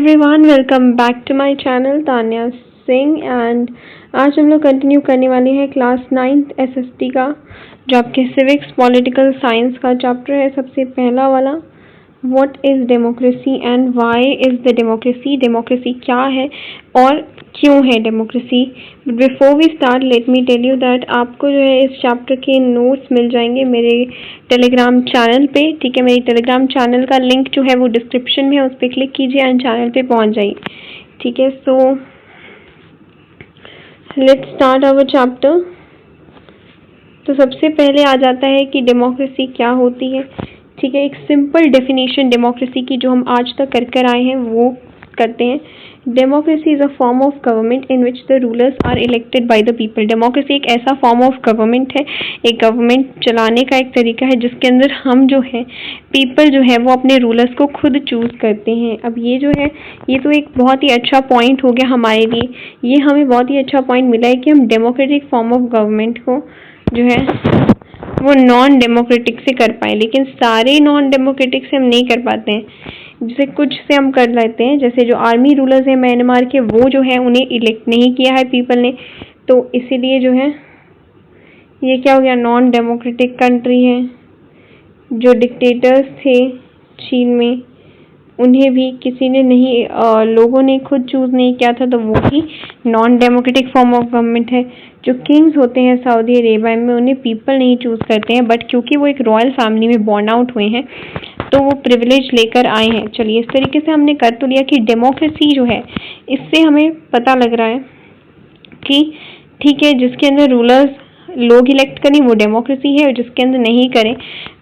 Everyone, welcome back to my channel Tanya Singh. And आज हम लोग कंटिन्यू करने वाले हैं क्लास 9th एसएसटी का, जो आपके सिविक्स पॉलिटिकल साइंस का चैप्टर है। सबसे पहला वाला, what is democracy and why is the democracy. Democracy क्या है और क्यों है democracy. But before we start let me tell you that आपको जो है इस चैप्टर के नोट्स मिल जाएंगे मेरे टेलीग्राम चैनल पे। ठीक है, मेरी टेलीग्राम चैनल का लिंक जो है वो डिस्क्रिप्शन में है, उस पर क्लिक कीजिए एंड चैनल पे पहुंच जाइए। ठीक है, so let's start our chapter. तो सबसे पहले आ जाता है कि डेमोक्रेसी क्या होती है। ठीक है, एक सिंपल डेफिनेशन डेमोक्रेसी की जो हम आज तक कर आए हैं वो करते हैं। Democracy is a form of government in which the rulers are elected by the people. Democracy एक ऐसा फॉर्म ऑफ गवर्नमेंट है, एक गवर्नमेंट चलाने का एक तरीका है जिसके अंदर हम जो है पीपल जो है वो अपने रूलर्स को खुद चूज करते हैं। अब ये जो है ये तो एक बहुत ही अच्छा पॉइंट हो गया हमारे लिए। ये हमें बहुत ही अच्छा पॉइंट मिला है कि हम डेमोक्रेटिक फॉर्म ऑफ गवर्नमेंट को जो है वो नॉन डेमोक्रेटिक से कर पाए, लेकिन सारे नॉन डेमोक्रेटिक से हम नहीं कर पाते हैं। जैसे कुछ से हम कर लेते हैं, जैसे जो आर्मी रूलर्स हैं म्यांमार के, वो जो है उन्हें इलेक्ट नहीं किया है पीपल ने, तो इसीलिए जो है ये क्या हो गया, नॉन डेमोक्रेटिक कंट्री है। जो डिक्टेटर्स थे चीन में, उन्हें भी किसी ने नहीं लोगों ने खुद चूज नहीं किया था, तो वो भी non democratic form of government है। जो किंग्स होते हैं सऊदी अरेबिया में, उन्हें पीपल नहीं चूज करते हैं, बट क्योंकि वो एक रॉयल फैमिली में बॉर्न आउट हुए हैं तो वो प्रिविलेज लेकर आए हैं। चलिए, इस तरीके से हमने कर तो लिया कि डेमोक्रेसी जो है, इससे हमें पता लग रहा है कि ठीक है, जिसके अंदर रूलर्स लोग इलेक्ट करें वो डेमोक्रेसी है, और जिसके अंदर नहीं करें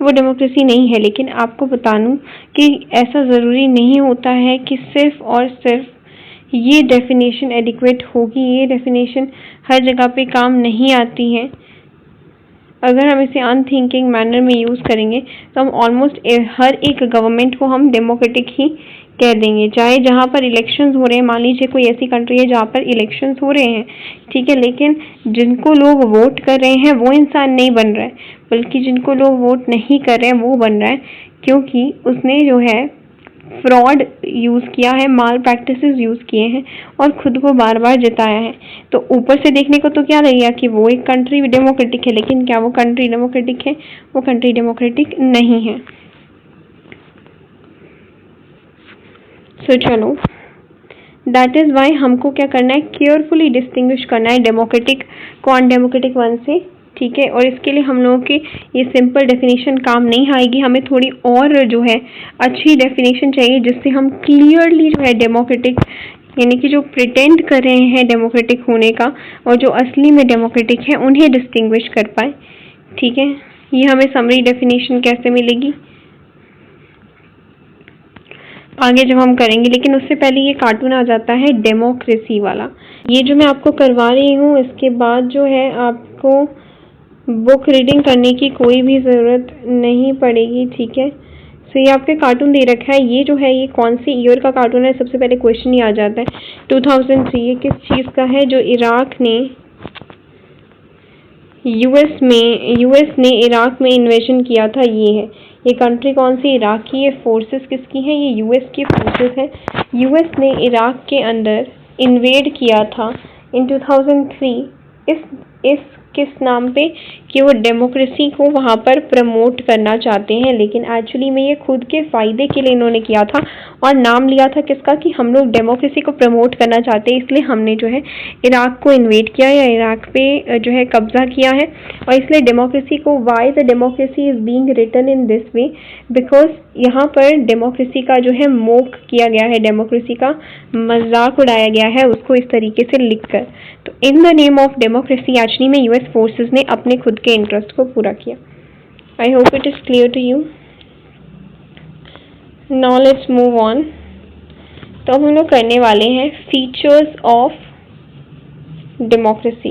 वो डेमोक्रेसी नहीं है। लेकिन आपको बता दूं कि ऐसा ज़रूरी नहीं होता है कि सिर्फ और सिर्फ ये डेफिनेशन एडिक्वेट होगी। ये डेफिनेशन हर जगह पे काम नहीं आती है। अगर हम इसे अनथिंकिंग मैनर में यूज़ करेंगे तो हम ऑलमोस्ट हर एक गवर्नमेंट को हम डेमोक्रेटिक ही कह देंगे, चाहे जहाँ पर इलेक्शंस हो रहे हैं। मान लीजिए कोई ऐसी कंट्री है जहाँ पर इलेक्शंस हो रहे हैं, ठीक है, लेकिन जिनको लोग वोट कर रहे हैं वो इंसान नहीं बन रहा है, बल्कि जिनको लोग वोट नहीं कर रहे हैं वो बन रहा है, क्योंकि उसने जो है फ्रॉड यूज़ किया है, माल प्रैक्टिसेस यूज़ किए हैं और खुद को बार बार जिताया है। तो ऊपर से देखने को तो क्या लगेगा कि वो एक कंट्री डेमोक्रेटिक है, लेकिन क्या वो कंट्री डेमोक्रेटिक है? वो कंट्री डेमोक्रेटिक नहीं है। चलो, दैट इज़ वाई हमको क्या करना है, केयरफुली डिस्टिंग्विश करना है डेमोक्रेटिक को अनडेमोक्रेटिक वन से। ठीक है, और इसके लिए हम लोगों की ये सिंपल डेफिनेशन काम नहीं आएगी, हमें थोड़ी और जो है अच्छी डेफिनेशन चाहिए, जिससे हम क्लियरली जो है डेमोक्रेटिक यानी कि जो प्रिटेंड कर रहे हैं डेमोक्रेटिक होने का और जो असली में डेमोक्रेटिक है उन्हें डिस्टिंग्विश कर पाए। ठीक है, ये हमें समरी डेफिनेशन कैसे मिलेगी आगे जब हम करेंगे, लेकिन उससे पहले ये कार्टून आ जाता है डेमोक्रेसी वाला। ये जो मैं आपको करवा रही हूँ, इसके बाद जो है आपको बुक रीडिंग करने की कोई भी ज़रूरत नहीं पड़ेगी। ठीक है, सो ये आपके कार्टून दे रखा है। ये जो है ये कौन सी ईयर का कार्टून है, सबसे पहले क्वेश्चन ही आ जाता है 2003। ये किस चीज़ का है? जो इराक ने यूएस ने इराक में इन्वेजन किया था, ये है। ये कंट्री कौन सी? इराक की। ये फोर्सेस किसकी हैं? ये यूएस की फोर्सेस हैं। यूएस ने इराक के अंदर इन्वेड किया था इन 2003 इस किस नाम पे कि वो डेमोक्रेसी को वहाँ पर प्रमोट करना चाहते हैं, लेकिन एक्चुअली में ये खुद के फ़ायदे के लिए इन्होंने किया था और नाम लिया था किसका कि हम लोग डेमोक्रेसी को प्रमोट करना चाहते हैं, इसलिए हमने जो है इराक को इन्वेड किया या इराक पे जो है कब्जा किया है। और इसलिए डेमोक्रेसी को, why the democracy is being written in this way, because यहाँ पर डेमोक्रेसी का जो है मोक किया गया है, डेमोक्रेसी का मजाक उड़ाया गया है उसको इस तरीके से लिखकर। तो in the name of democracy actually में यूएस फोर्सेस ने अपने खुद के इंटरेस्ट को पूरा किया। I hope it is clear to you. Now let's move on. तो हम लोग करने वाले हैं फीचर्स ऑफ डेमोक्रेसी।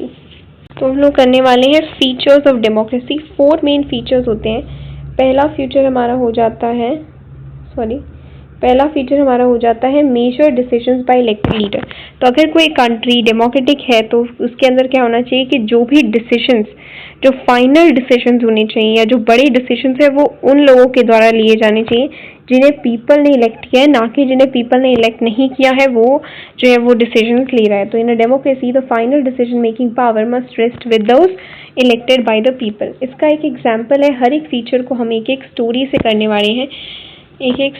तो हम लोग करने वाले हैं features of democracy. 4 main features होते हैं। पहला फीचर हमारा हो जाता है पहला फीचर हमारा हो जाता है major decisions by elected leader. तो अगर कोई कंट्री डेमोक्रेटिक है तो उसके अंदर क्या होना चाहिए कि जो भी डिसीजंस, जो फाइनल डिसीजंस होने चाहिए या जो बड़े डिसीजंस है वो उन लोगों के द्वारा लिए जाने चाहिए जिन्हें पीपल ने इलेक्ट किया है, ना कि जिन्हें पीपल ने इलेक्ट नहीं किया है वो जो है वो डिसीजंस ले रहा है। तो in a democracy the final decision making power must rest with those elected by the people. इसका एक एग्जाम्पल है, हर एक फीचर को हम एक एक स्टोरी से करने वाले हैं, एक एक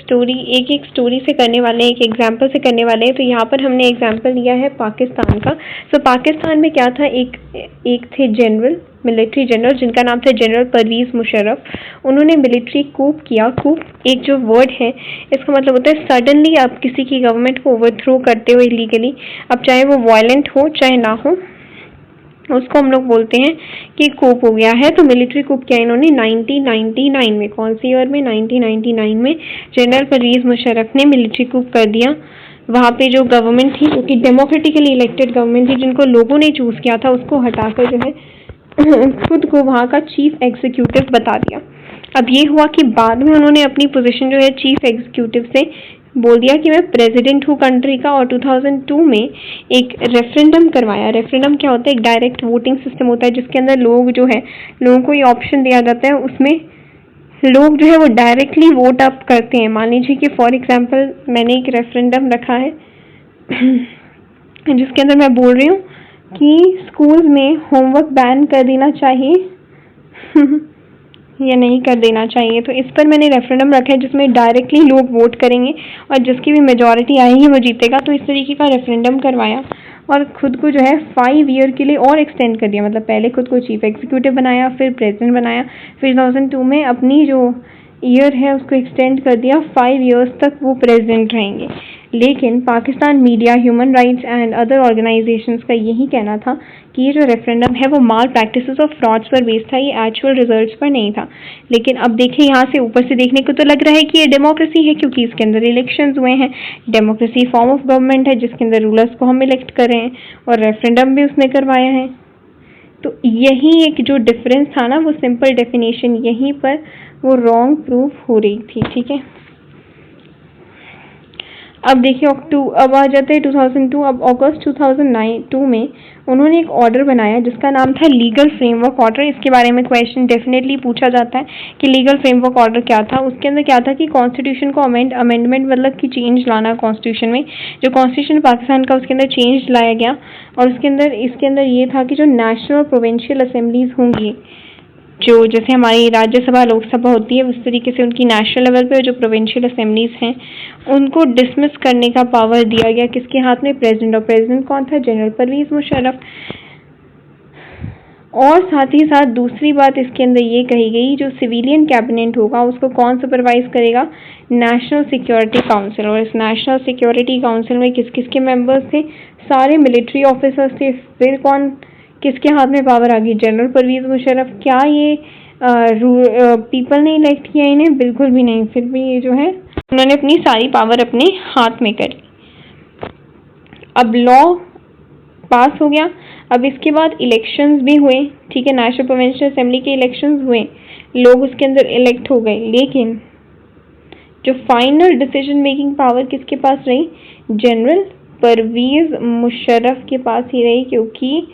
स्टोरी से करने वाले हैं, एक एग्जाम्पल से करने वाले हैं। तो यहाँ पर हमने एग्जाम्पल लिया है पाकिस्तान का। तो पाकिस्तान में क्या था, एक थे जनरल, मिलिट्री जनरल जिनका नाम था जनरल परवेज़ मुशर्रफ। उन्होंने मिलिट्री कूप किया। कूप एक जो वर्ड है इसका मतलब होता है सडनली आप किसी की गवर्नमेंट को ओवरथ्रो करते हो इलीगली, अब चाहे वो वायलेंट हो चाहे ना हो, उसको हम लोग बोलते हैं कि कूप हो गया है। तो मिलिट्री कूप किया इन्होंने 1999 में, कौन सी ईयर में, 1999 में जनरल परवेज़ मुशर्रफ ने मिलिट्री कूप कर दिया। वहाँ पे जो गवर्नमेंट थी जो कि डेमोक्रेटिकली इलेक्टेड गवर्नमेंट थी जिनको लोगों ने चूज़ किया था, उसको हटाकर जो है खुद को वहाँ का चीफ एग्जीक्यूटिव बता दिया। अब ये हुआ कि बाद में उन्होंने अपनी पोजीशन जो है चीफ एग्जीक्यूटिव से बोल दिया कि मैं प्रेसिडेंट हूँ कंट्री का, और 2002 में एक रेफरेंडम करवाया। रेफरेंडम क्या होता है, एक डायरेक्ट वोटिंग सिस्टम होता है जिसके अंदर लोग जो है, लोगों को ये ऑप्शन दिया जाता है, उसमें लोग जो है वो डायरेक्टली वोट अप करते हैं। मान लीजिए कि फॉर एग्जांपल मैंने एक रेफरेंडम रखा है जिसके अंदर मैं बोल रही हूँ कि स्कूल में होमवर्क बैन कर देना चाहिए या नहीं कर देना चाहिए। तो इस पर मैंने रेफरेंडम रखा है जिसमें डायरेक्टली लोग वोट करेंगे और जिसकी भी मेजॉरिटी आएगी वो जीतेगा। तो इस तरीके का रेफरेंडम करवाया और खुद को जो है 5 ईयर के लिए और एक्सटेंड कर दिया। मतलब पहले खुद को चीफ एग्जीक्यूटिव बनाया, फिर प्रेसिडेंट बनाया, फिर 2002 में अपनी जो ईयर है उसको एक्सटेंड कर दिया, 5 ईयर्स तक वो प्रेसिडेंट रहेंगे। लेकिन Pakistan media, human rights and other organisations का यही कहना था कि ये जो रेफरेंडम है वो माल प्रैक्टिसेस और फ्रॉड्स पर बेस्ड था, ये एक्चुअल रिजल्ट्स पर नहीं था। लेकिन अब देखिए यहाँ से ऊपर से देखने को तो लग रहा है कि ये डेमोक्रेसी है क्योंकि इसके अंदर इलेक्शंस हुए हैं। डेमोक्रेसी फॉर्म ऑफ गवर्नमेंट है जिसके अंदर रूलर्स को हम इलेक्ट कर रहे हैं और रेफरेंडम भी उसने करवाया है। तो यही एक जो डिफरेंस था ना, वो सिंपल डेफिनेशन यहीं पर वो रॉन्ग प्रूफ हो रही थी। ठीक है, अब देखिए अब आ जाते हैं 2002। अब अगस्त 2002 में उन्होंने एक ऑर्डर बनाया जिसका नाम था लीगल फ्रेमवर्क ऑर्डर। इसके बारे में क्वेश्चन डेफिनेटली पूछा जाता है कि लीगल फ्रेमवर्क ऑर्डर क्या था। उसके अंदर क्या था कि कॉन्स्टिट्यूशन को अमेंडमेंट मतलब कि चेंज लाना कॉन्स्टिट्यूशन में, जो कॉन्स्टिट्यूशन पाकिस्तान का उसके अंदर चेंज लाया गया। और इसके अंदर ये था कि जो नेशनल प्रोविंशियल असेंबलीज होंगी, जो जैसे हमारी राज्यसभा लोकसभा होती है उस तरीके से उनकी नेशनल लेवल पे जो प्रोविंशियल असेंबलीज हैं उनको डिसमिस करने का पावर दिया गया किसके हाथ में, प्रेसिडेंट। और प्रेसिडेंट कौन था, जनरल परवेज़ मुशर्रफ। और साथ ही साथ दूसरी बात इसके अंदर ये कही गई, जो सिविलियन कैबिनेट होगा उसको कौन सुपरवाइज करेगा, नेशनल सिक्योरिटी काउंसिल। और इस नेशनल सिक्योरिटी काउंसिल में किस किस के मेंबर्स थे, सारे मिलिट्री ऑफिसर्स थे। फिर कौन, किसके हाथ में पावर आ गई, जनरल परवेज़ मुशर्रफ। क्या ये पीपल ने इलेक्ट किया इन्हें, बिल्कुल भी नहीं। फिर भी ये जो है उन्होंने अपनी सारी पावर अपने हाथ में करी। अब लॉ पास हो गया। अब इसके बाद इलेक्शंस भी हुए, ठीक है, नेशनल प्रोविंशियल असेंबली के इलेक्शंस हुए, लोग उसके अंदर इलेक्ट हो गए। लेकिन जो फाइनल डिसीजन मेकिंग पावर किसके पास रही, जनरल परवेज़ मुशर्रफ के पास ही रही, क्योंकि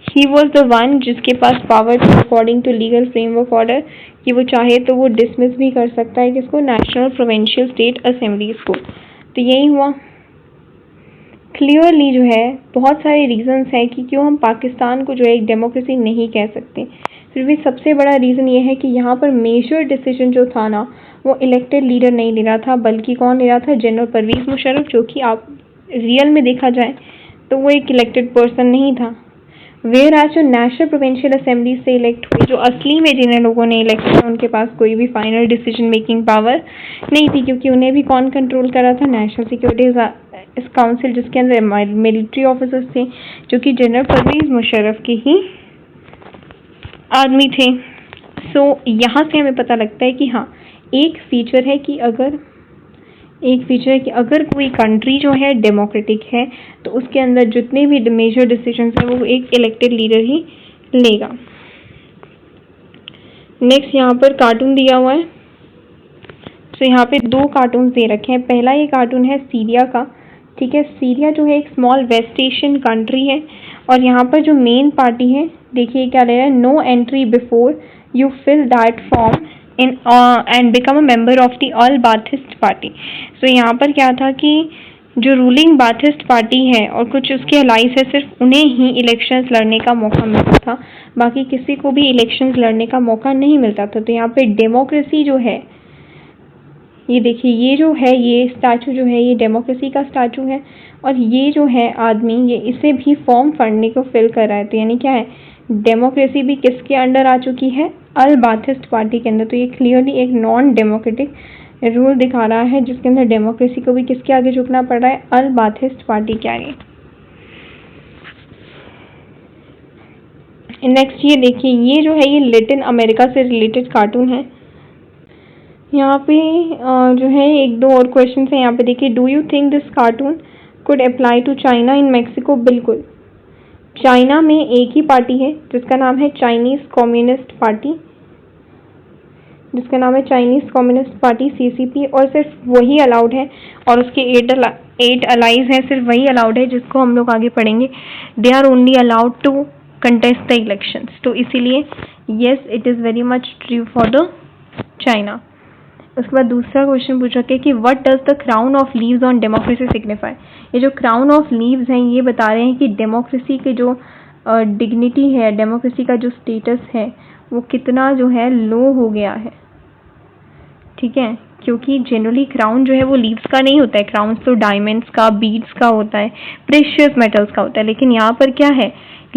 ही वॉज द वन जिसके पास पावर थी according to legal framework order कि वो चाहे तो वो डिसमिस भी कर सकता है किसको, नेशनल प्रोविंशियल स्टेट असेंबलीज को। तो यही हुआ। क्लियरली जो है बहुत सारे रीजंस हैं कि क्यों हम पाकिस्तान को जो है एक डेमोक्रेसी नहीं कह सकते। फिर भी सबसे बड़ा रीज़न ये है कि यहाँ पर मेजर डिसीजन जो था ना वो इलेक्टेड लीडर नहीं ले रहा था, बल्कि कौन ले रहा था, जनरल परवेज़ मुशर्रफ, जो कि आप रियल में देखा जाए तो वो एक इलेक्टेड पर्सन नहीं था। वेयर आज जो नेशनल प्रोविंशियल असेंबली से इलेक्ट हुए, जो असली में जिन्हें लोगों ने इलेक्ट किया, उनके पास कोई भी फाइनल डिसीजन मेकिंग पावर नहीं थी, क्योंकि उन्हें भी कौन कंट्रोल कर रहा था, नेशनल सिक्योरिटी काउंसिल, जिसके अंदर मिलिट्री ऑफिसर्स थे जो कि जनरल परवेज़ मुशर्रफ के ही आदमी थे। सो यहाँ से हमें पता लगता है कि हाँ, एक फीचर है कि अगर कोई कंट्री जो है डेमोक्रेटिक है तो उसके अंदर जितने भी मेजर डिसीजंस हैं वो एक इलेक्टेड लीडर ही लेगा। नेक्स्ट यहाँ पर कार्टून दिया हुआ है, तो यहाँ पे दो कार्टून दे रखे हैं। पहला ये कार्टून है सीरिया का, ठीक है। सीरिया जो है एक स्मॉल वेस्ट एशियन कंट्री है और यहाँ पर जो मेन पार्टी है, देखिए क्या ले रहा है, no entry before you fill that form in and become a member of the all Baathist party. So यहाँ पर क्या था कि जो रूलिंग बाथिस्ट पार्टी है और कुछ उसके अलाइज है, सिर्फ उन्हें ही इलेक्शंस लड़ने का मौका मिलता था, बाकी किसी को भी इलेक्शंस लड़ने का मौका नहीं मिलता था। तो यहाँ पे डेमोक्रेसी जो है, ये देखिए, ये जो है, ये स्टैचू जो है, ये डेमोक्रेसी का स्टैचू है और ये जो है आदमी, ये इसे भी फॉर्म पढ़ने को फिल कर रहा है। तो यानी क्या है, डेमोक्रेसी भी किसके अंडर आ चुकी है, अल बाथिस्ट पार्टी के अंदर। तो ये क्लियरली एक नॉन डेमोक्रेटिक रूल दिखा रहा है जिसके अंदर डेमोक्रेसी को भी किसके आगे झुकना पड़ रहा है, अल बाथिस्ट पार्टी के आगे। नेक्स्ट ये देखिए, ये जो है ये लैटिन अमेरिका से रिलेटेड कार्टून है। यहाँ पे जो है एक दो और क्वेश्चन है यहाँ पे देखिए, do you think this cartoon could apply to China in Mexico? बिल्कुल। चाइना में एक ही पार्टी है जिसका नाम है चाइनीज कम्युनिस्ट पार्टी, जिसका नाम है चाइनीज कम्युनिस्ट पार्टी CCP, और सिर्फ वही अलाउड है और उसके 8 अलाइज हैं, सिर्फ वही अलाउड है जिसको हम लोग आगे पढ़ेंगे। They are only allowed to contest the elections. तो इसीलिए yes, it is very much true for the China. उसके बाद दूसरा क्वेश्चन पूछा कि what does the crown of leaves on democracy signify? ये जो क्राउन ऑफ लीव्स हैं ये बता रहे हैं कि डेमोक्रेसी के जो डिग्निटी है, डेमोक्रेसी का जो स्टेटस है वो कितना जो है लो हो गया है, ठीक है। क्योंकि जनरली क्राउन जो है वो लीव्स का नहीं होता है, क्राउन तो डायमंड्स का, बीड्स का होता है, प्रेशियस मेटल्स का होता है, लेकिन यहाँ पर क्या है,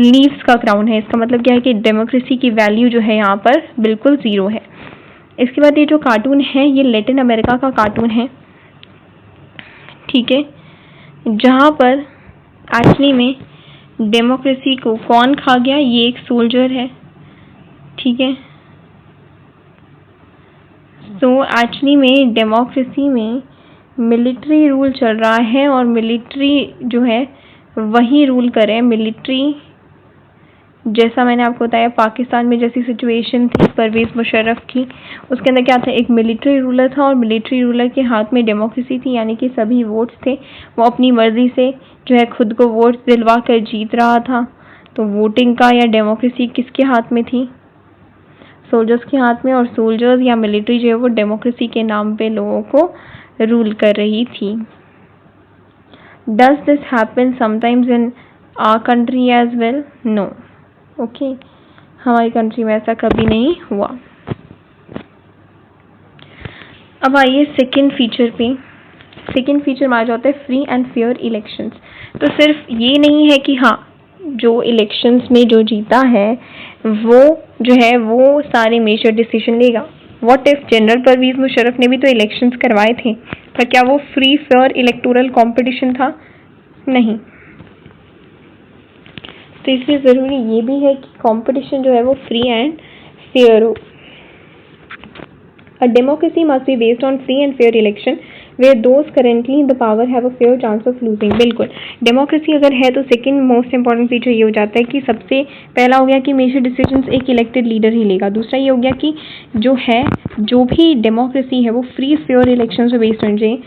लीव्स का क्राउन है। इसका मतलब क्या है कि डेमोक्रेसी की वैल्यू जो है यहाँ पर बिल्कुल ज़ीरो है। इसके बाद ये जो कार्टून है ये लैटिन अमेरिका का कार्टून है, ठीक है, जहाँ पर एक्चुअली में डेमोक्रेसी को कौन खा गया, ये एक सोल्जर है, ठीक है। तो एक्चुअली में डेमोक्रेसी में मिलिट्री रूल चल रहा है और मिलिट्री जो है वही रूल करे। मिलिट्री, जैसा मैंने आपको बताया पाकिस्तान में जैसी सिचुएशन थी परवेज़ मुशर्रफ की, उसके अंदर क्या था, एक मिलिट्री रूलर था और मिलिट्री रूलर के हाथ में डेमोक्रेसी थी, यानी कि सभी वोट्स थे, वो अपनी मर्जी से जो है खुद को वोट दिलवा कर जीत रहा था। तो वोटिंग का या डेमोक्रेसी किसके हाथ में थी, सोल्जर्स के हाथ में, और सोल्जर्स या मिलिट्री जो है वो डेमोक्रेसी के नाम पे लोगों को रूल कर रही थी। Does this happen sometimes in our country as well? No. Okay, हमारी कंट्री में ऐसा कभी नहीं हुआ। अब आइए सेकेंड फीचर पे। सेकेंड फीचर माना जाता है फ्री एंड फेयर इलेक्शंस। तो सिर्फ ये नहीं है कि हाँ जो इलेक्शंस में जो जीता है वो जो है वो सारे मेजर डिसीजन लेगा। What if general Pervez Musharraf ने भी तो इलेक्शंस करवाए थे, पर क्या वो फ्री फेयर इलेक्टोरल कंपटीशन था? नहीं। तो इसलिए ज़रूरी ये भी है कि कंपटीशन जो है वो फ्री एंड फेयर हो। A democracy must be based on free and fair election where those currently in the power have a fair chance of losing। बिल्कुल, डेमोक्रेसी अगर है तो सेकंड मोस्ट इंपॉर्टेंट फीचर ये हो जाता है कि सबसे पहला हो गया कि मेजर डिसीजंस एक इलेक्टेड लीडर ही लेगा। दूसरा ये हो गया कि जो है, जो भी डेमोक्रेसी है वो फ्री फेयर इलेक्शन पे बेस्ड होनी चाहिए।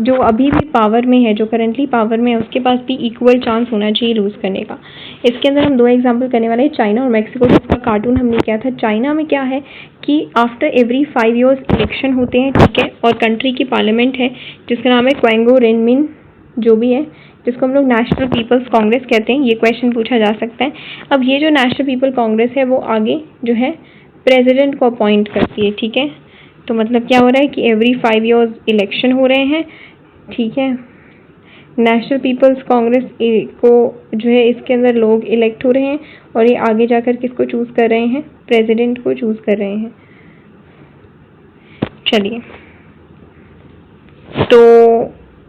जो अभी भी पावर में है, जो करंटली पावर में है, उसके पास भी इक्वल चांस होना चाहिए लूज़ करने का। इसके अंदर हम दो एग्जाम्पल करने वाले हैं, चाइना और मैक्सिको। जिसका कार्टून हमने किया था, चाइना में क्या है कि आफ्टर एवरी 5 years इलेक्शन होते हैं, ठीक है, और कंट्री की पार्लियामेंट है जिसका नाम है क्वेंगो रेनमिन, जो भी है, जिसको हम लोग नेशनल पीपल्स कांग्रेस कहते हैं। ये क्वेश्चन पूछा जा सकता है। अब ये जो नेशनल पीपल कांग्रेस है वो आगे जो है प्रेसिडेंट को अपॉइंट करती है, ठीक है। तो मतलब क्या हो रहा है कि एवरी 5 years इलेक्शन हो रहे हैं, ठीक है। नेशनल पीपल्स कांग्रेस को जो है इसके अंदर लोग इलेक्ट हो रहे हैं और ये आगे जाकर किसको चूज़ कर रहे हैं, प्रेसिडेंट को चूज़ कर रहे हैं। चलिए, तो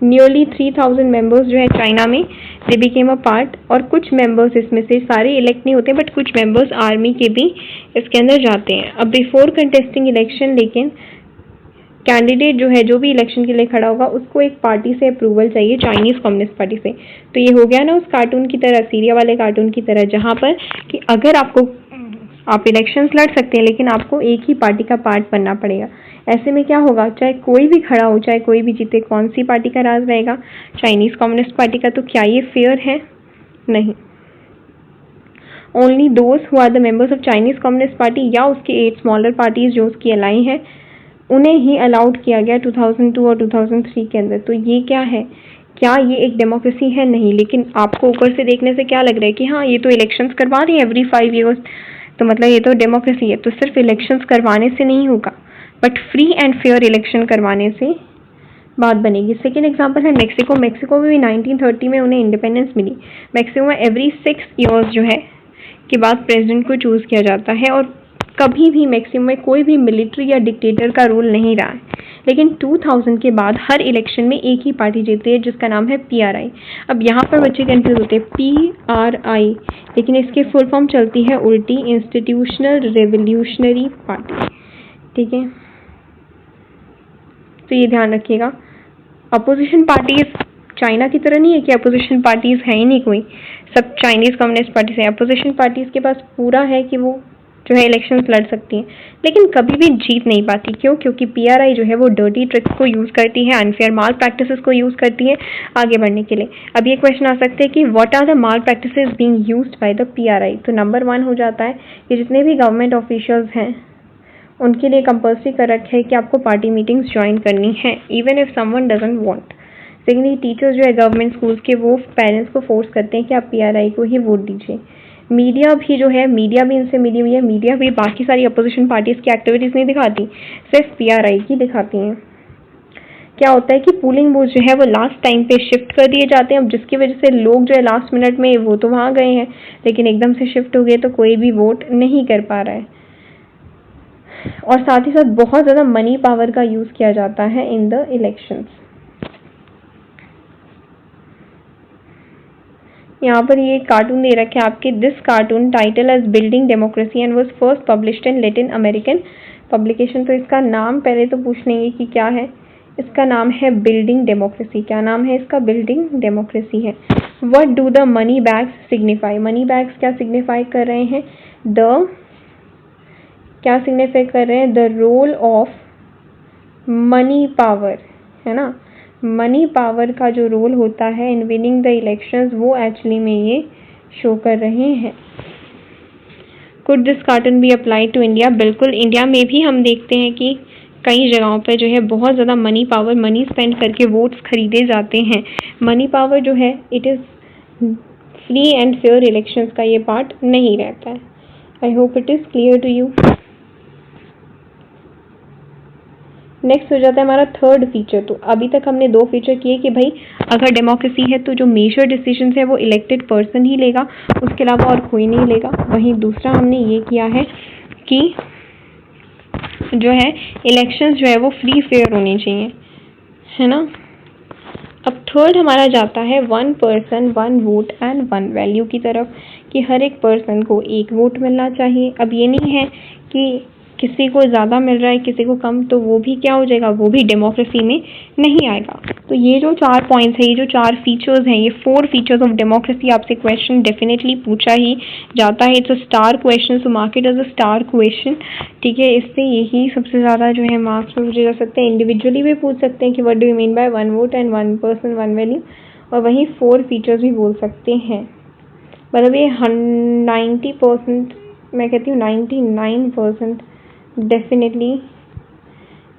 नियरली 3000 मेंबर्स जो है चाइना में दे बिकेम अ पार्ट, और कुछ मेंबर्स इसमें से सारे इलेक्ट नहीं होते बट कुछ मेंबर्स आर्मी के भी इसके अंदर जाते हैं। अब बिफोर कंटेस्टिंग इलेक्शन, लेकिन कैंडिडेट जो है, जो भी इलेक्शन के लिए खड़ा होगा, उसको एक पार्टी से अप्रूवल चाहिए, चाइनीज़ कम्युनिस्ट पार्टी से। तो ये हो गया ना उस कार्टून की तरह, सीरिया वाले कार्टून की तरह, जहाँ पर कि अगर आप इलेक्शंस लड़ सकते हैं लेकिन आपको एक ही पार्टी का पार्ट बनना पड़ेगा। ऐसे में क्या होगा, चाहे कोई भी खड़ा हो, चाहे कोई भी जीते, कौन सी पार्टी का राज रहेगा? चाइनीज कम्युनिस्ट पार्टी का। तो क्या ये फेयर है? नहीं। Only those who are the members of Chinese Communist Party या उसके 8 स्मॉलर पार्टीज जो उसकी अलाई है, उन्हें ही अलाउड किया गया 2002 और 2003 के अंदर। तो ये क्या है? क्या ये एक डेमोक्रेसी है? नहीं। लेकिन आपको ऊपर से देखने से क्या लग रहा है कि हाँ ये तो इलेक्शंस करवा रही है एवरी 5 ईयर्स, तो मतलब ये तो डेमोक्रेसी है। तो सिर्फ इलेक्शंस करवाने से नहीं होगा, but free and fair election करवाने से बात बनेगी। सेकेंड एग्जाम्पल है मेक्सिको। मेक्सिको में भी 1930 में उन्हें इंडिपेंडेंस मिली। मेक्सिको में एवरी 6 ईयर्स जो है के बाद प्रेसिडेंट को चूज किया जाता है, और कभी भी मैक्सिमम में कोई भी मिलिट्री या डिक्टेटर का रूल नहीं रहा है। लेकिन 2000 के बाद हर इलेक्शन में एक ही पार्टी जीती है जिसका नाम है PRI। अब यहाँ पर बच्चे कंफ्यूज होते हैं, PRI, लेकिन इसकी फुल फॉर्म चलती है उल्टी, इंस्टीट्यूशनल रेवोल्यूशनरी पार्टी। ठीक है, तो ये ध्यान रखिएगा। अपोजिशन पार्टीज चाइना की तरह नहीं है कि अपोजिशन पार्टीज है ही नहीं कोई, सब चाइनीज कम्युनिस्ट पार्टी से। अपोजिशन पार्टीज के पास पूरा है कि वो जो है इलेक्शंस लड़ सकती हैं, लेकिन कभी भी जीत नहीं पाती। क्यों? क्योंकि PRI जो है वो डर्टी ट्रिक्स को यूज करती है, अनफेयर माल प्रैक्टिसेस को यूज करती है आगे बढ़ने के लिए। अब ये क्वेश्चन आ सकते हैं कि what are the mal practices being used by the PRI। तो नंबर 1 हो जाता है कि जितने भी गवर्नमेंट ऑफिशियल्स हैं उनके लिए कंपल्सरी कर रखा है कि आपको पार्टी मीटिंग्स ज्वाइन करनी है, even if someone doesn't want. Secondly, teachers जो है गवर्नमेंट स्कूल्स के, वो पेरेंट्स को फोर्स करते हैं कि आप PRI को ही वोट दीजिए। मीडिया भी जो है, मीडिया भी इनसे मिली हुई है। मीडिया भी बाकी सारी अपोजिशन पार्टीज की एक्टिविटीज नहीं दिखाती, सिर्फ PRI की दिखाती हैं। क्या होता है कि पोलिंग बूथ जो है वो लास्ट टाइम पे शिफ्ट कर दिए जाते हैं, अब जिसकी वजह से लोग जो है लास्ट मिनट में वो तो वहाँ गए हैं, लेकिन एकदम से शिफ्ट हो गए तो कोई भी वोट नहीं कर पा रहा है। और साथ ही साथ बहुत ज़्यादा मनी पावर का यूज़ किया जाता है इन द इलेक्शंस। यहाँ पर ये कार्टून दे रखे हैं आपके। This cartoon title as building democracy and was first published in Latin American publication. तो इसका नाम पहले तो पूछ लेंगे कि क्या है। इसका नाम है बिल्डिंग डेमोक्रेसी। क्या नाम है इसका? बिल्डिंग डेमोक्रेसी है। What do the money bags signify? Money bags क्या सिग्निफाई कर रहे हैं? क्या सिग्निफाई कर रहे हैं? The role of money power, है ना। मनी पावर का जो रोल होता है इन विनिंग द इलेक्शंस, वो एक्चुअली में ये शो कर रहे हैं। Could this cartoon be apply to India? बिल्कुल, इंडिया में भी हम देखते हैं कि कई जगहों पर जो है बहुत ज़्यादा मनी पावर, मनी स्पेंड करके वोट्स खरीदे जाते हैं। मनी पावर जो है it is free and fair elections का ये पार्ट नहीं रहता है। I hope it is clear to you. Next हो जाता है हमारा थर्ड फीचर। तो अभी तक हमने 2 फीचर किए कि भाई अगर डेमोक्रेसी है तो जो मेजर डिसीजन है वो इलेक्टेड पर्सन ही लेगा, उसके अलावा और कोई नहीं लेगा। वहीं दूसरा हमने ये किया है कि जो है इलेक्शंस जो है वो फ्री फेयर होने चाहिए, है ना। अब थर्ड हमारा जाता है 1 पर्सन 1 वोट एंड 1 वैल्यू की तरफ, कि हर एक पर्सन को 1 वोट मिलना चाहिए। अब ये नहीं है कि किसी को ज़्यादा मिल रहा है किसी को कम, तो वो भी क्या हो जाएगा, वो भी डेमोक्रेसी में नहीं आएगा। तो ये जो 4 पॉइंट्स है, ये जो 4 फीचर्स हैं, ये 4 फीचर्स ऑफ डेमोक्रेसी आपसे क्वेश्चन डेफिनेटली पूछा ही जाता है। It's a star question, so mark it as a star question. ठीक है, इससे यही सबसे ज़्यादा जो है मार्क्स में पूछे जा सकते हैं। इंडिविजुअली भी पूछ सकते हैं कि what do you mean by 1 vote and 1 person 1 value, और वहीं 4 फीचर्स भी बोल सकते हैं। मतलब ये 90%, मैं कहती हूँ 99% डेफिनेटली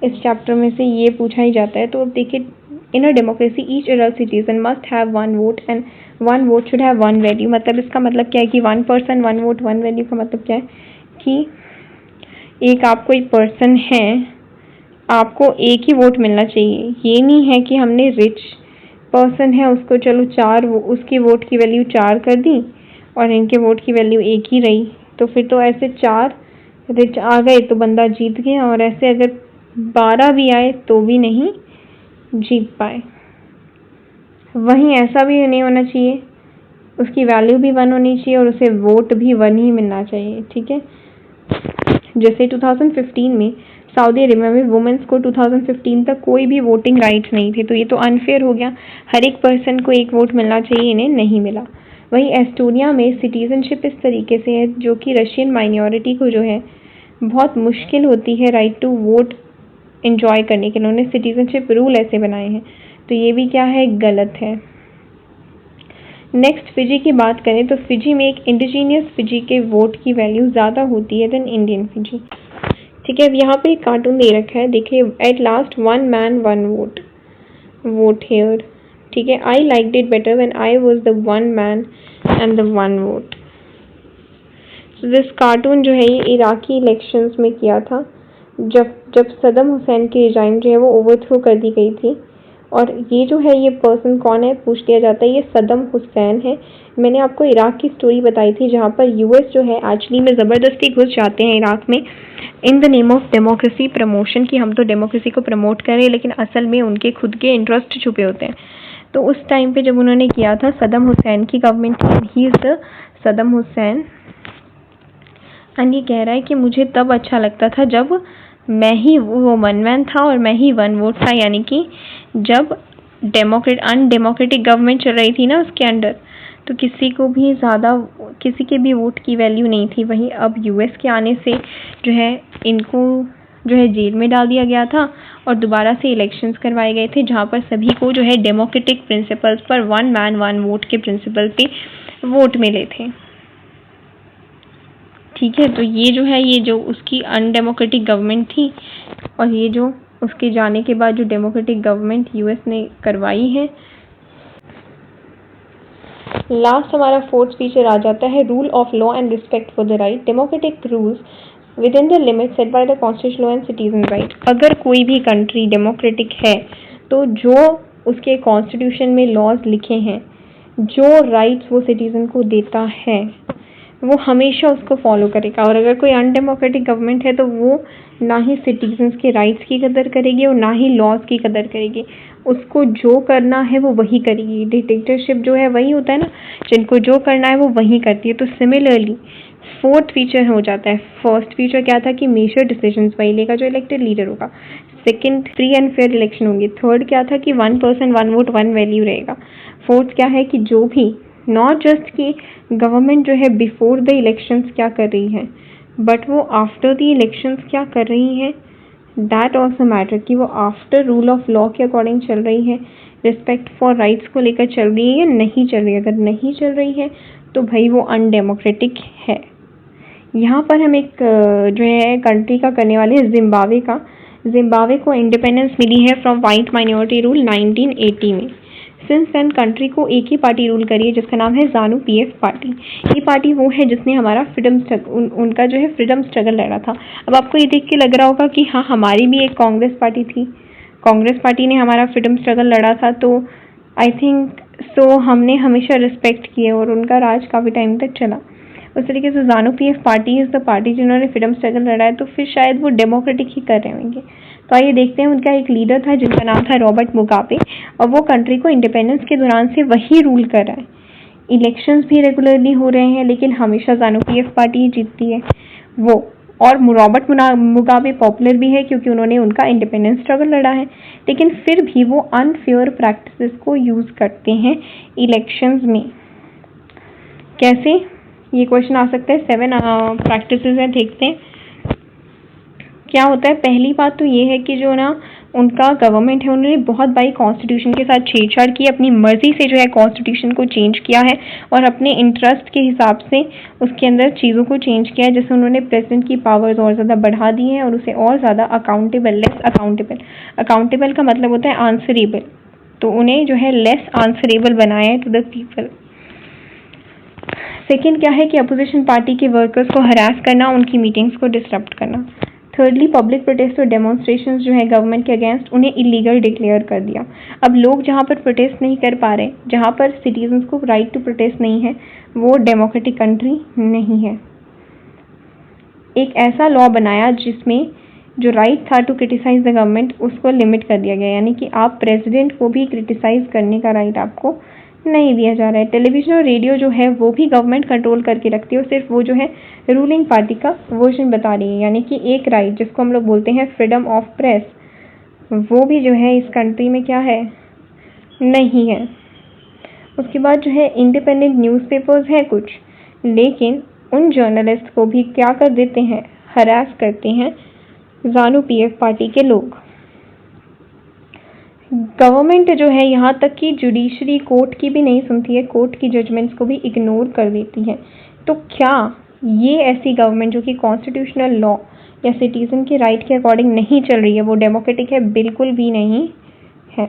इस चैप्टर में से ये पूछा ही जाता है। तो अब देखिए, in a democracy each adult citizen must have 1 vote and 1 vote should have 1 value. मतलब इसका मतलब क्या है कि 1 पर्सन 1 वोट 1 वैल्यू का मतलब क्या है कि एक आपको एक पर्सन है, आपको एक ही वोट मिलना चाहिए। ये नहीं है कि हमने रिच पर्सन है उसको चलो 4 उसकी वोट की वैल्यू 4 कर दी और इनके वोट की वैल्यू 1 ही रही, तो फिर तो ऐसे 4 रिच आ गए तो बंदा जीत गया, और ऐसे अगर 12 भी आए तो भी नहीं जीत पाए। वहीं ऐसा भी नहीं होना चाहिए, उसकी वैल्यू भी 1 होनी चाहिए और उसे वोट भी 1 ही मिलना चाहिए। ठीक है, जैसे 2015 में सऊदी अरेबिया में वुमेन्स को 2015 तक कोई भी वोटिंग राइट्स नहीं थे, तो ये तो अनफेयर हो गया। हर एक पर्सन को 1 वोट मिलना चाहिए, इन्हें नहीं मिला। वहीं एस्टोनिया में सिटीजनशिप इस तरीके से है, जो कि रशियन माइनॉरिटी को जो है बहुत मुश्किल होती है राइट टू वोट इंजॉय करने के लिए। उन्होंने सिटीजनशिप रूल ऐसे बनाए हैं, तो ये भी क्या है, गलत है। नेक्स्ट फिजी की बात करें तो फिजी में एक इंडिजीनियस फिजी के वोट की वैल्यू ज़्यादा होती है देन इंडियन फिजी। ठीक है, अब यहाँ पे एक कार्टून दे रखा है, देखिए, at last 1 man 1 vote here. ठीक है, I liked it better when I was the 1 man and the 1 vote. So this cartoon जो है ये इराकी इलेक्शंस में किया था, जब सदम हुसैन की रिजाइम जो है वो ओवरथ्रो कर दी गई थी। और ये जो है ये पर्सन कौन है पूछ दिया जाता है, ये सदम हुसैन है। मैंने आपको इराक की स्टोरी बताई थी जहाँ पर यूएस जो है एक्चुअली में ज़बरदस्ती घुस जाते हैं इराक में इन the name of democracy promotion, की हम तो डेमोक्रेसी को प्रमोट करें, लेकिन असल में उनके खुद के इंटरेस्ट छुपे होते हैं। तो उस टाइम पे जब उन्होंने किया था, सदम हुसैन की गवर्नमेंट ही is the Saddam Hussein. And ये कह रहा है कि मुझे तब अच्छा लगता था जब मैं ही वो 1 man था और मैं ही 1 वोट था, यानी कि जब अनडेमोक्रेटिक गवर्नमेंट चल रही थी ना उसके अंडर, तो किसी के भी वोट की वैल्यू नहीं थी। वहीं अब यूएस के आने से जो है इनको जो है जेल में डाल दिया गया था और दोबारा से इलेक्शंस करवाए गए थे, जहाँ पर सभी को जो है डेमोक्रेटिक प्रिंसिपल्स पर 1 man 1 वोट के प्रिंसिपल पे वोट मिले थे। ठीक है, तो ये जो उसकी अनडेमोक्रेटिक गवर्नमेंट थी और ये जो उसके जाने के बाद जो डेमोक्रेटिक गवर्नमेंट यूएस ने करवाई है। लास्ट हमारा फोर्थ फीचर आ जाता है rule of law and respect for the right, democratic rules with in the limit set by the constitution law and citizen right. अगर कोई भी कंट्री डेमोक्रेटिक है तो जो उसके कॉन्स्टिट्यूशन में लॉज लिखे हैं, जो राइट्स वो सिटीजन को देता है, वो हमेशा उसको फॉलो करेगा। और अगर कोई अनडेमोक्रेटिक गवर्नमेंट है तो वो ना ही सिटीजन्स के राइट्स की कदर करेगी और ना ही लॉज की कदर करेगी। उसको जो करना है वो वही करेगी। डिक्टेटरशिप जो है वही होता है ना, जिनको जो करना है वो वही करती है। तो सिमिलरली फोर्थ फीचर हो जाता है। फर्स्ट फीचर क्या था कि मेजर डिसीजंस वही लेगा जो इलेक्टेड लीडर होगा। Second, free and fair election होंगी। थर्ड क्या था कि 1 person 1 वोट 1 वैल्यू रहेगा। फोर्थ क्या है कि जो भी नॉट जस्ट कि गवर्नमेंट जो है बिफोर द इलेक्शंस क्या कर रही है, बट वो आफ्टर द इलेक्शंस क्या कर रही है, दैट ऑल्सो मैटर, कि वो आफ्टर रूल ऑफ लॉ के अकॉर्डिंग चल रही है, रिस्पेक्ट फॉर राइट्स को लेकर चल रही है या नहीं चल रही है। अगर नहीं चल रही है तो भाई वो अनडेमोक्रेटिक है। यहाँ पर हम एक जो है कंट्री का करने वाले हैं, जिम्बाब्वे का। जिम्बाब्वे को इंडिपेंडेंस मिली है फ्रॉम वाइट माइनॉरिटी रूल 1980 में। सिंस देन कंट्री को एक ही पार्टी रूल करी है जिसका नाम है ज़ानू पीएफ पार्टी। ये पार्टी वो है जिसने हमारा उनका जो है फ्रीडम स्ट्रगल लड़ा था। अब आपको ये देख के लग रहा होगा कि हाँ, हमारी भी एक कांग्रेस पार्टी थी, कांग्रेस पार्टी ने हमारा फ्रीडम स्ट्रगल लड़ा था, तो आई थिंक सो हमने हमेशा रिस्पेक्ट किए और उनका राज काफ़ी टाइम तक चला। उस तरीके से ZANU PF party is the party जिन्होंने फ्रीडम स्ट्रगल लड़ा है, तो फिर शायद वो डेमोक्रेटिक ही कर रहे होंगे। तो आइए देखते हैं, उनका एक लीडर था जिनका नाम था रॉबर्ट मुगाबे, और वो कंट्री को इंडिपेंडेंस के दौरान से वही रूल कर रहा है। इलेक्शंस भी रेगुलरली हो रहे हैं, लेकिन हमेशा ज़ानू पीएफ पार्टी ही जीतती है वो। और रॉबर्ट मुगाबे पॉपुलर भी है क्योंकि उन्होंने उनका इंडिपेंडेंस स्ट्रगल लड़ा है, लेकिन फिर भी वो अनफेयर प्रैक्टिसेस को यूज़ करते हैं इलेक्शंस में। कैसे, ये क्वेश्चन आ सकता है। 7 प्रैक्टिसेस हैं, देखते हैं क्या होता है। पहली बात तो ये है कि जो ना उनका गवर्नमेंट है, उन्होंने बहुत बारी कॉन्स्टिट्यूशन के साथ छेड़छाड़ की, अपनी मर्जी से जो है कॉन्स्टिट्यूशन को चेंज किया है और अपने इंटरेस्ट के हिसाब से उसके अंदर चीज़ों को चेंज किया है। जैसे उन्होंने प्रेसिडेंट की पावर्स और ज़्यादा बढ़ा दी हैं और उसे और ज़्यादा अकाउंटेबल का मतलब होता है आंसरेबल, तो उन्हें जो है लेस आंसरेबल बनाया है टू द पीपल। सेकेंड क्या है कि अपोजिशन पार्टी के वर्कर्स को हरास करना, उनकी मीटिंग्स को डिसरप्ट करना। थर्डली, पब्लिक प्रोटेस्ट और डेमोन्स्ट्रेशंस जो है गवर्नमेंट के अगेंस्ट, उन्हें इलीगल डिक्लेयर कर दिया। अब लोग जहाँ पर प्रोटेस्ट नहीं कर पा रहे, जहाँ पर सिटीजन्स को राइट टू प्रोटेस्ट नहीं है, वो डेमोक्रेटिक कंट्री नहीं है। एक ऐसा लॉ बनाया जिसमें जो राइट था टू क्रिटिसाइज द गवर्नमेंट उसको लिमिट कर दिया गया, यानी कि आप प्रेसिडेंट को भी क्रिटिसाइज करने का राइट आपको नहीं दिया जा रहा है। टेलीविज़न और रेडियो जो है वो भी गवर्नमेंट कंट्रोल करके रखती है और सिर्फ वो जो है रूलिंग पार्टी का वर्जन बता रही है, यानी कि एक राइट जिसको हम लोग बोलते हैं फ्रीडम ऑफ प्रेस, वो भी जो है इस कंट्री में क्या है, नहीं है। उसके बाद जो है इंडिपेंडेंट न्यूज़पेपर्स हैं कुछ, लेकिन उन जर्नलिस्ट को भी क्या कर देते हैं, हरास करते हैं ज़ानू पीएफ पार्टी के लोग। गवर्नमेंट जो है यहाँ तक कि जुडिशरी कोर्ट की भी नहीं सुनती है, कोर्ट की जजमेंट्स को भी इग्नोर कर देती है। तो क्या ये ऐसी गवर्नमेंट जो कि कॉन्स्टिट्यूशनल लॉ या सिटीजन के राइट के अकॉर्डिंग नहीं चल रही है वो डेमोक्रेटिक है? बिल्कुल भी नहीं है।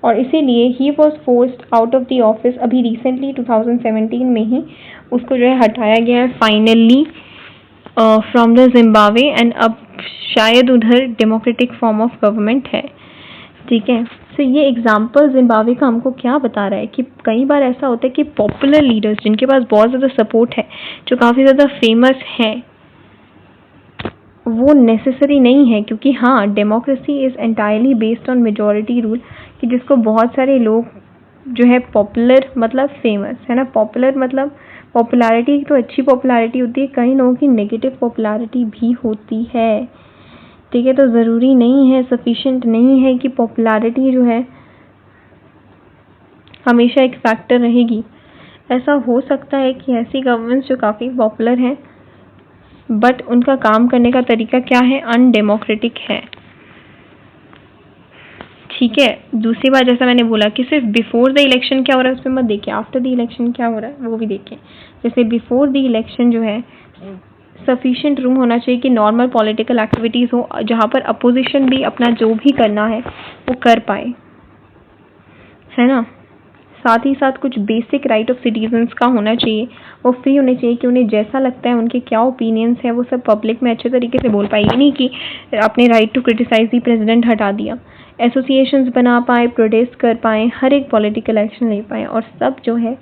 और इसीलिए he was forced out of the office. अभी रिसेंटली 2017 में ही उसको जो है हटाया गया है finally from the Zimbabwe, and अब शायद उधर डेमोक्रेटिक फॉर्म ऑफ गवर्नमेंट है। ठीक है, तो ये एग्जाम्पल जिम्बाब्वे का हमको क्या बता रहा है कि कई बार ऐसा होता है कि पॉपुलर लीडर्स जिनके पास बहुत ज़्यादा सपोर्ट है, जो काफ़ी ज़्यादा फेमस हैं, वो नेसेसरी नहीं है। क्योंकि हाँ, democracy is entirely based on majority rule, कि जिसको बहुत सारे लोग जो है पॉपुलर मतलब फेमस है ना, पॉपुलर मतलब पॉपुलैरिटी तो अच्छी पॉपुलैरिटी होती है, कई लोगों की नेगेटिव पॉपुलैरिटी भी होती है। ठीक है, तो ज़रूरी नहीं है, सफिशिएंट नहीं है कि पॉपुलैरिटी जो है हमेशा एक फैक्टर रहेगी। ऐसा हो सकता है कि ऐसी गवर्नमेंट्स जो काफ़ी पॉपुलर हैं बट उनका काम करने का तरीका क्या है, अनडेमोक्रेटिक है। ठीक है, दूसरी बात जैसा मैंने बोला कि सिर्फ बिफोर द इलेक्शन क्या हो रहा है उस पर मत देखिए, आफ्टर द इलेक्शन क्या हो रहा है वो भी देखिए। जैसे बिफोर द इलेक्शन जो है सफिशिएंट रूम होना चाहिए कि नॉर्मल पॉलिटिकल एक्टिविटीज़ हो, जहाँ पर अपोजिशन भी अपना जो भी करना है वो कर पाए, है ना। साथ ही साथ कुछ बेसिक राइट ऑफ सिटीजन्स का होना चाहिए, वो फ्री होने चाहिए कि उन्हें जैसा लगता है, उनके क्या ओपिनियंस है वो सब पब्लिक में अच्छे तरीके से बोल पाए। ये नहीं कि अपने right to criticise the president हटा दिया, एसोसिएशंस बना पाए, प्रोटेस्ट कर पाए, हर एक पॉलिटिकल एक्शन ले पाए, और सब जो है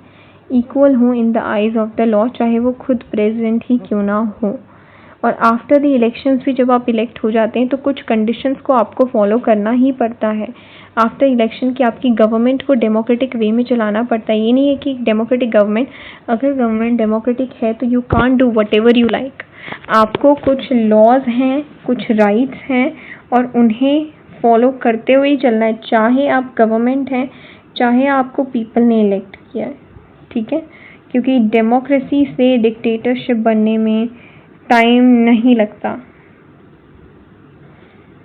इक्वल हों in the eyes of the law, चाहे वो खुद प्रेसिडेंट ही क्यों ना हो। और आफ्टर द इलेक्शंस भी जब आप इलेक्ट हो जाते हैं तो कुछ कंडीशंस को आपको फॉलो करना ही पड़ता है आफ्टर इलेक्शन, कि आपकी गवर्नमेंट को डेमोक्रेटिक वे में चलाना पड़ता है। ये नहीं है कि डेमोक्रेटिक गवर्नमेंट, अगर गवर्नमेंट डेमोक्रेटिक है तो you can't do what ever you like. आपको कुछ लॉज हैं, कुछ राइट्स हैं, और उन्हें फॉलो करते हुए ही चलना है, चाहे आप गवर्नमेंट हैं, चाहे आपको पीपल ने इलेक्ट किया है। ठीक है, क्योंकि डेमोक्रेसी से डिक्टेटरशिप बनने में टाइम नहीं लगता।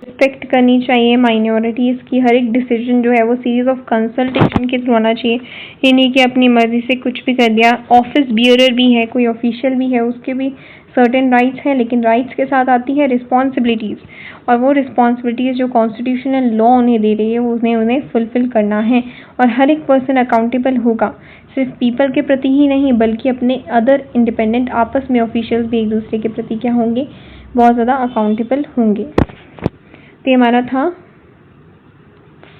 रिस्पेक्ट करनी चाहिए माइनॉरिटीज़ की, हर एक डिसीजन जो है वो सीरीज ऑफ कंसल्टेशन के थ्रू आना चाहिए। ये नहीं कि अपनी मर्जी से कुछ भी कर दिया। ऑफिस बियरर भी है, कोई ऑफिशियल भी है, उसके भी सर्टेन राइट्स हैं, लेकिन राइट्स के साथ आती है रिस्पॉन्सिबिलिटीज़, और वो रिस्पॉन्सिबिलिटीज़ जो कॉन्स्टिट्यूशनल लॉ उन्हें दे रही है वो उन्हें फुलफिल करना है। और हर एक पर्सन अकाउंटेबल होगा, सिर्फ पीपल के प्रति ही नहीं बल्कि अपने अदर इंडिपेंडेंट आपस में ऑफिशियल्स भी एक दूसरे के प्रति क्या होंगे, बहुत ज़्यादा अकाउंटेबल होंगे। तो ये हमारा था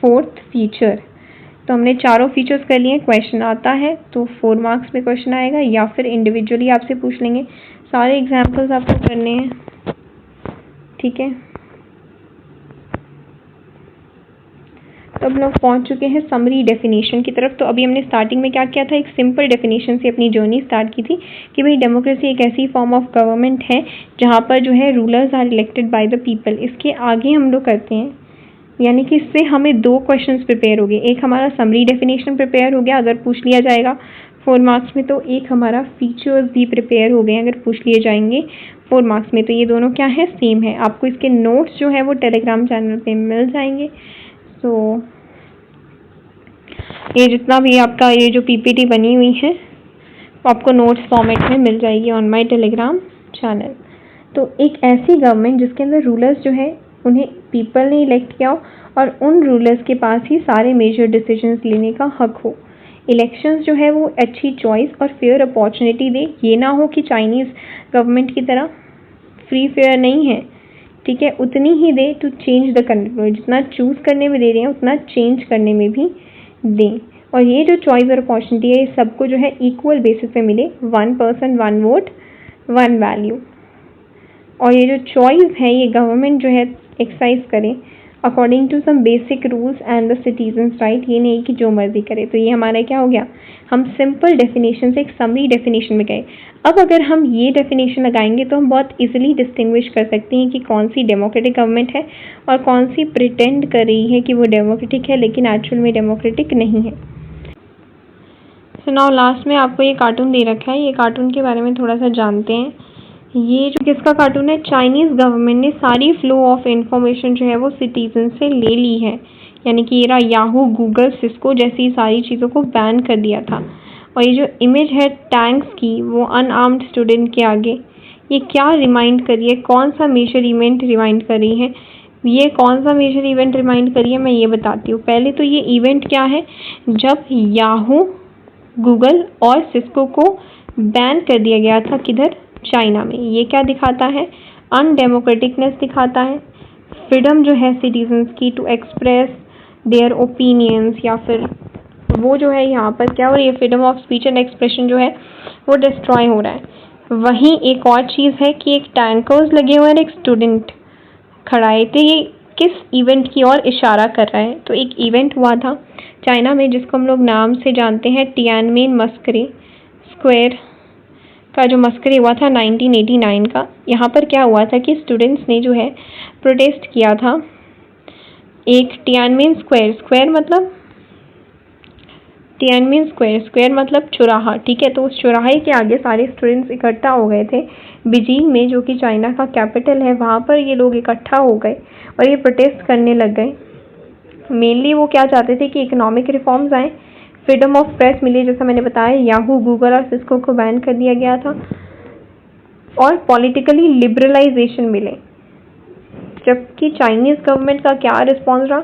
फोर्थ फीचर। तो हमने चारों फीचर्स कर लिए। क्वेश्चन आता है तो 4 मार्क्स में क्वेश्चन आएगा, या फिर इंडिविजुअली आपसे पूछ लेंगे। सारे एग्जाम्पल्स आपको करने हैं। ठीक है, तो अब लोग पहुंच चुके हैं समरी डेफिनेशन की तरफ। तो अभी हमने स्टार्टिंग में क्या किया था, एक सिंपल डेफिनेशन से अपनी जर्नी स्टार्ट की थी कि भाई डेमोक्रेसी एक ऐसी फॉर्म ऑफ गवर्नमेंट है जहां पर जो है rulers are elected by the people. इसके आगे हम लोग करते हैं, यानी कि इससे हमें 2 क्वेश्चंस प्रिपेयर हो गए। एक हमारा समरी डेफिनेशन प्रिपेयर हो गया अगर पूछ लिया जाएगा 4 मार्क्स में, तो एक हमारा फीचर्स भी प्रिपेयर हो गए अगर पूछ लिए जाएंगे 4 मार्क्स में। तो ये दोनों क्या है, सेम है। आपको इसके नोट्स जो है वो टेलीग्राम चैनल पे मिल जाएंगे। तो ये जितना भी आपका ये जो पीपीटी बनी हुई है वो आपको नोट्स फॉर्मेट में मिल जाएगी ऑन माय टेलीग्राम चैनल। तो एक ऐसी गवर्नमेंट जिसके अंदर रूलर्स जो है उन्हें पीपल ने इलेक्ट किया हो, और उन रूलर्स के पास ही सारे मेजर डिसीजंस लेने का हक हो। इलेक्शंस जो है वो अच्छी चॉइस और फेयर अपॉर्चुनिटी दे। ये ना हो कि चाइनीज़ गवर्नमेंट की तरह फ्री फेयर नहीं है। ठीक है, उतनी ही दे टू चेंज द कंट्री, जितना चूज़ करने में दे रहे हैं उतना चेंज करने में भी दें। और ये जो चॉइस और अपॉर्चुनिटी है ये सबको जो है इक्वल बेसिस पे मिले, 1 पर्सन 1 वोट 1 वैल्यू। और ये जो चॉइस है ये गवर्नमेंट जो है एक्सरसाइज करे according to some basic rules and the citizens right. ये नहीं कि जो मर्जी करे। तो ये हमारा क्या हो गया, हम सिंपल डेफिनेशन से एक समरी डेफिनेशन में गए। अब अगर हम ये डेफिनेशन लगाएंगे तो हम बहुत इजीली डिस्टिंग्विश कर सकते हैं कि कौन सी डेमोक्रेटिक गवर्नमेंट है और कौन सी प्रिटेंड कर रही है कि वो डेमोक्रेटिक है लेकिन एक्चुअल में डेमोक्रेटिक नहीं है। तो नाउ लास्ट में आपको ये कार्टून दे रखा है, ये कार्टून के बारे में थोड़ा सा जानते हैं। ये जो किसका कार्टून है, चाइनीज़ गवर्नमेंट ने सारी फ्लो ऑफ इंफॉर्मेशन जो है वो सिटीजन से ले ली है, यानी कि ये याहू, गूगल, सिस्को जैसी सारी चीज़ों को बैन कर दिया था। और ये जो इमेज है टैंक्स की, वो अनआर्म्ड स्टूडेंट के आगे, ये क्या रिमाइंड कर रही है, कौन सा मेजर इवेंट रिमाइंड कर रही है, ये कौन सा मेजर इवेंट रिमाइंड कर रही है, मैं ये बताती हूँ। पहले तो ये इवेंट क्या है, जब याहू, गूगल और सिस्को को बैन कर दिया गया था, किधर, चाइना में। ये क्या दिखाता है, अनडेमोक्रेटिकनेस दिखाता है, फ्रीडम जो है सिटीजन्स की टू एक्सप्रेस देयर ओपिनियंस, या फिर वो जो है यहाँ पर क्या हो रही है, freedom of speech and expression जो है वो डिस्ट्रॉय हो रहा है। वहीं एक और चीज़ है कि एक टैंकर्स लगे हुए हैं, एक स्टूडेंट खड़ा है, तो ये किस इवेंट की ओर इशारा कर रहा है। तो एक इवेंट हुआ था चाइना में जिसको हम लोग नाम से जानते हैं टियानमेन मस्करे स्क्वायर का, जो मस्करे हुआ था 1989 का। यहाँ पर क्या हुआ था कि स्टूडेंट्स ने जो है प्रोटेस्ट किया था एक टियानमेन स्क्वायर, स्क्वायर मतलब टियानमेन स्क्वायर, स्क्वायर मतलब चौराहा, ठीक है। तो उस चौराहे के आगे सारे स्टूडेंट्स इकट्ठा हो गए थे बीजिंग में, जो कि चाइना का कैपिटल है। वहाँ पर ये लोग इकट्ठा हो गए और ये प्रोटेस्ट करने लग गए। मेनली वो क्या चाहते थे कि इकोनॉमिक रिफॉर्म्स आए, फ्रीडम ऑफ प्रेस मिले, जैसा मैंने बताया याहू, गूगल और सिस्को को बैन कर दिया गया था, और पॉलिटिकली लिबरलाइजेशन मिले। जबकि चाइनीज़ गवर्नमेंट का क्या रिस्पॉन्स रहा,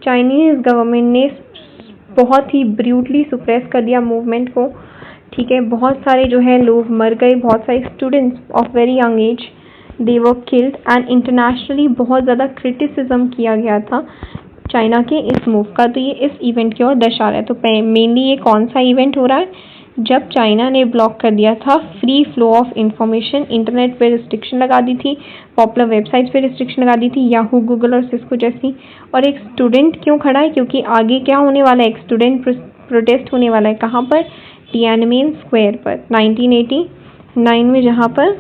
चाइनीज़ गवर्नमेंट ने बहुत ही ब्रूटली सुप्रेस कर दिया मूवमेंट को, ठीक है। बहुत सारे जो है लोग मर गए, बहुत सारे students of very young age they were killed, and internationally बहुत ज़्यादा क्रिटिसिज्म किया गया था चाइना के इस मूव का। तो ये इस इवेंट की ओर दर्शा रहा है। तो मेनली ये कौन सा इवेंट हो रहा है, जब चाइना ने ब्लॉक कर दिया था free flow of information, internet पे रिस्ट्रिक्शन लगा दी थी, पॉपुलर वेबसाइट्स पे रिस्ट्रिक्शन लगा दी थी, याहू, गूगल और सिस्को जैसी। और एक स्टूडेंट क्यों खड़ा है, क्योंकि आगे क्या होने वाला है, एक स्टूडेंट प्रोटेस्ट होने वाला है। कहाँ पर, टियानमेन स्क्वायर पर 1989 में, जहाँ पर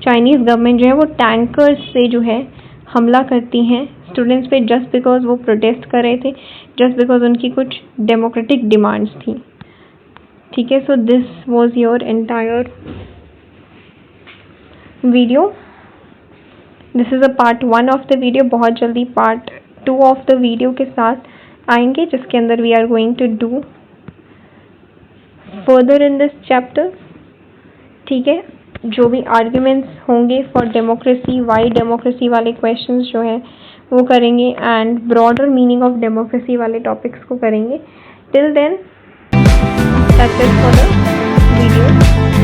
चाइनीज़ गवर्नमेंट जो है वो टैंकर्स से जो है हमला करती हैं स्टूडेंट्स पे, जस्ट बिकॉज वो प्रोटेस्ट कर रहे थे, जस्ट बिकॉज उनकी कुछ डेमोक्रेटिक डिमांड्स थी, ठीक है। So this was your entire video, this is a part 1 of the video. बहुत जल्दी पार्ट 2 ऑफ द वीडियो के साथ आएंगे, जिसके अंदर we are going to do further in this chapter, ठीक है। जो भी आर्ग्यूमेंट्स होंगे फॉर डेमोक्रेसी, वाई डेमोक्रेसी वाले क्वेश्चंस जो हैं वो करेंगे, and broader meaning of democracy वाले टॉपिक्स को करेंगे। Till then, that's it for the video.